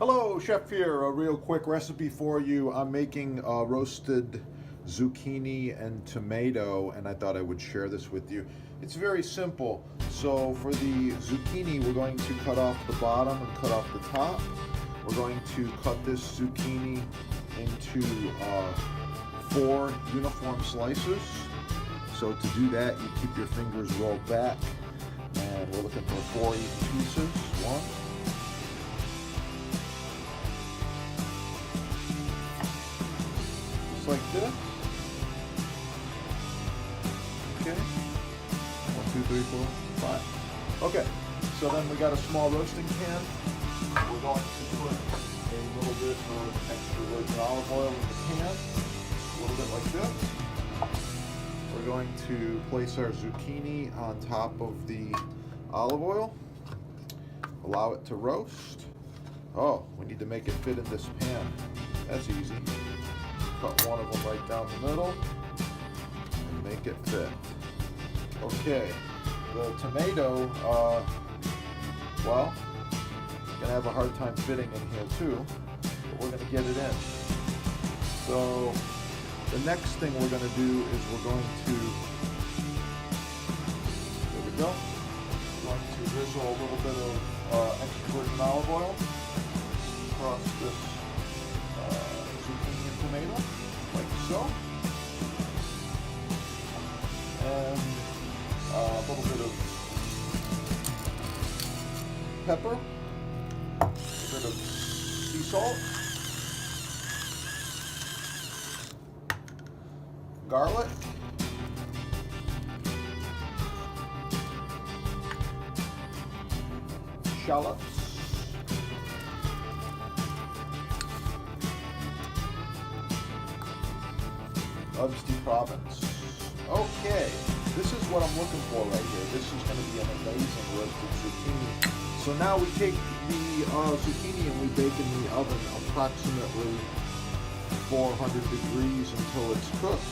Hello, Chef here. A real quick recipe for you. I'm making roasted zucchini and tomato, and I thought I would share this with you. It's very simple. So for the zucchini, we're going to cut off the bottom and cut off the top. We're going to cut this zucchini into 4 uniform slices. So to do that, you keep your fingers rolled back, and we're looking for 4 even pieces. 1, like this. Okay. 1, 2, 3, 4, 5. Okay. So then we got a small roasting pan. We're going to put a little bit of extra virgin olive oil in the pan. A little bit like this. We're going to place our zucchini on top of the olive oil. Allow it to roast. Oh, we need to make it fit in this pan. That's easy. Cut one of them right down the middle and make it fit. Okay, the tomato, well, gonna have a hard time fitting in here too, but we're gonna get it in. So the next thing we're gonna do is we're going to, there we go, we're going to drizzle a little bit of extra virgin olive oil across this zucchini and tomato, like so, and a little bit of pepper, a bit of sea salt, garlic, shallots, Herbs de Provence. Okay, this is what I'm looking for right here. This is going to be an amazing roasted zucchini. So now we take the zucchini and we bake in the oven approximately 400 degrees until it's cooked.